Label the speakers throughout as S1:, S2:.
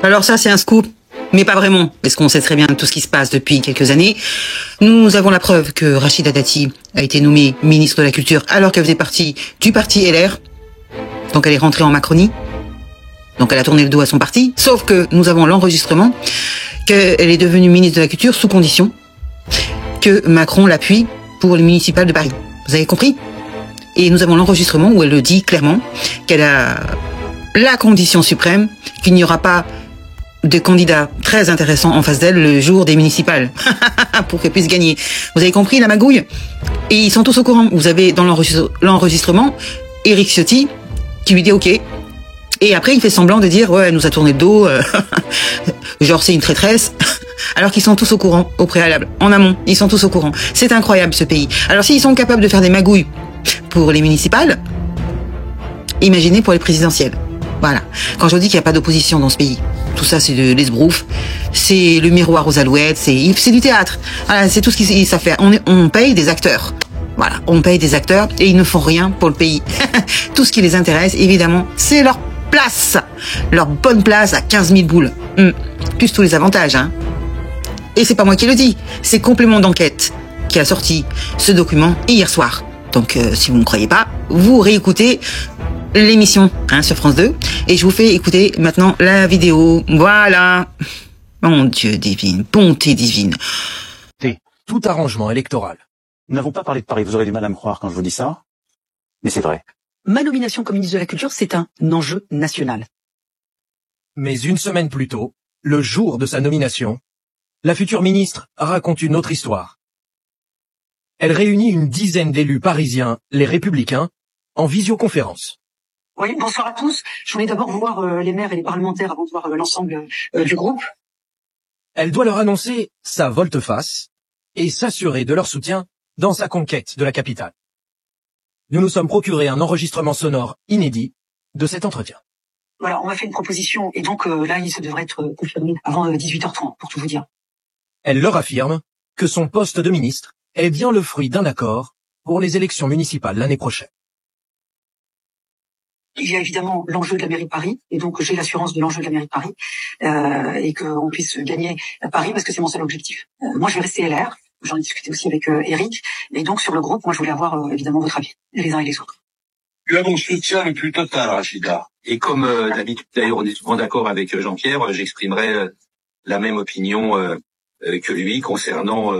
S1: Alors ça, c'est un scoop, mais pas vraiment, parce qu'on sait très bien tout ce qui se passe depuis quelques années. Nous avons la preuve que Rachida Dati a été nommée ministre de la Culture alors qu'elle faisait partie du parti LR. Donc elle est rentrée en Macronie. Donc elle a tourné le dos à son parti. Sauf que nous avons l'enregistrement qu'elle est devenue ministre de la Culture sous condition que Macron l'appuie pour le municipal de Paris. Vous avez compris? Et nous avons l'enregistrement où elle le dit clairement qu'elle a la condition suprême qu'il n'y aura pas de candidats très intéressants en face d'elle le jour des municipales pour qu'elle puisse gagner. Vous avez compris la magouille? Et ils sont tous au courant. Vous avez dans l'enregistrement Éric Ciotti qui lui dit OK. Et après il fait semblant de dire ouais, elle nous a tourné le dos, genre c'est une traîtresse. Alors qu'ils sont tous au courant, au préalable, en amont, ils sont tous au courant. C'est incroyable ce pays. Alors s'ils sont capables de faire des magouilles pour les municipales, imaginez pour les présidentielles. Voilà. Quand je dis qu'il n'y a pas d'opposition dans ce pays, tout ça c'est de l'esbrouf, c'est le miroir aux alouettes, c'est du théâtre. Voilà, c'est tout ce qu'ils savent faire. On paye des acteurs. Voilà, on paye des acteurs et ils ne font rien pour le pays. Tout ce qui les intéresse, évidemment, c'est leur place. Leur bonne place à 15 000 boules. Plus tous les avantages, hein. Et c'est pas moi qui le dis, c'est Complément d'enquête qui a sorti ce document hier soir. Donc si vous ne croyez pas, vous réécoutez l'émission sur France 2 et je vous fais écouter maintenant la vidéo. Voilà. Mon Dieu divine, bonté divine.
S2: Tout arrangement électoral.
S3: Nous n'avons pas parlé de Paris, vous aurez du mal à me croire quand je vous dis ça, mais c'est vrai.
S4: Ma nomination comme ministre de la Culture, c'est un enjeu national.
S2: Mais une semaine plus tôt, le jour de sa nomination, la future ministre raconte une autre histoire. Elle réunit une dizaine d'élus parisiens, les Républicains, en visioconférence.
S4: Oui, bonsoir à tous. Je voulais d'abord voir les maires et les parlementaires avant de voir l'ensemble du groupe.
S2: Elle doit leur annoncer sa volte-face et s'assurer de leur soutien dans sa conquête de la capitale. Nous nous sommes procuré un enregistrement sonore inédit de cet entretien.
S4: Voilà, on m'a fait une proposition et donc là, il se devrait être confirmé avant 18h30, pour tout vous dire.
S2: Elle leur affirme que son poste de ministre est bien le fruit d'un accord pour les élections municipales l'année prochaine.
S4: Il y a évidemment l'enjeu de la mairie de Paris, et donc j'ai l'assurance de l'enjeu de la mairie de Paris, et qu'on puisse gagner à Paris parce que c'est mon seul objectif. Moi, je vais rester LR, j'en ai discuté aussi avec Eric, et donc sur le groupe, moi je voulais avoir évidemment votre avis, les uns et les autres.
S5: Tu as mon soutien le plus total, Rachida. Et comme d'habitude, d'ailleurs, on est souvent d'accord avec Jean-Pierre, j'exprimerai la même opinion que lui concernant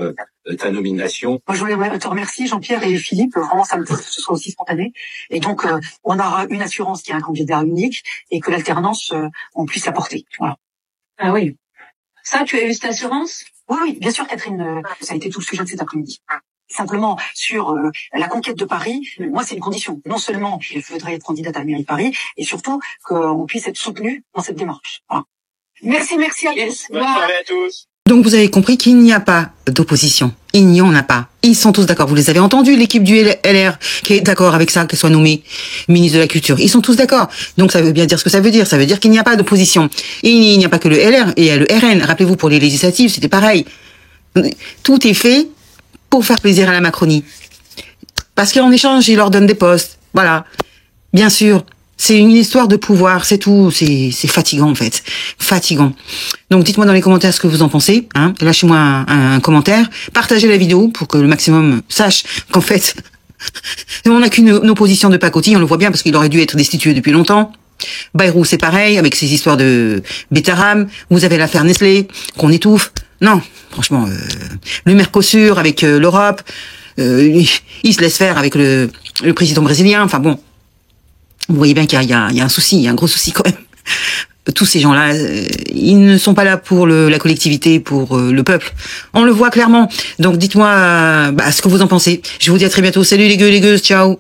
S5: ta nomination.
S4: Moi, je voulais te remercier, Jean-Pierre et Philippe. Vraiment, ça me plaît que ce soit aussi spontané. Et donc, on aura une assurance qui est un candidat unique et que l'alternance, on puisse la porter. Voilà.
S6: Ah oui. Ça, tu as eu cette assurance?
S4: Oui, oui, bien sûr, Catherine. Ça a été tout le sujet de cet après-midi. Simplement, sur la conquête de Paris, moi, c'est une condition. Non seulement je voudrais être candidate à la mairie de Paris, et surtout qu'on puisse être soutenu dans cette démarche. Voilà.
S6: Merci à tous.
S5: Bonne soirée à tous.
S1: Donc vous avez compris qu'il n'y a pas d'opposition. Il n'y en a pas. Ils sont tous d'accord. Vous les avez entendus, l'équipe du LR qui est d'accord avec ça, qu'elle soit nommée ministre de la Culture. Ils sont tous d'accord. Donc ça veut bien dire ce que ça veut dire. Ça veut dire qu'il n'y a pas d'opposition. Et il n'y a pas que le LR, il y a le RN. Rappelez-vous, pour les législatives, c'était pareil. Tout est fait pour faire plaisir à la Macronie. Parce qu'en échange, ils leur donnent des postes. Voilà. Bien sûr. C'est une histoire de pouvoir, c'est tout. C'est fatigant, en fait. Fatigant. Donc, dites-moi dans les commentaires ce que vous en pensez. Lâchez-moi un commentaire. Partagez la vidéo pour que le maximum sache qu'en fait, on n'a qu'une opposition de pacotille. On le voit bien parce qu'il aurait dû être destitué depuis longtemps. Bayrou, c'est pareil, avec ses histoires de Betaram. Vous avez l'affaire Nestlé, qu'on étouffe. Non, franchement, le Mercosur avec l'Europe. Il se laisse faire avec le président brésilien. Enfin bon. Vous voyez bien qu'il y a un souci, il y a un gros souci quand même. Tous ces gens-là, ils ne sont pas là pour la collectivité, pour le peuple. On le voit clairement. Donc dites-moi ce que vous en pensez. Je vous dis à très bientôt. Salut les gueux, ciao.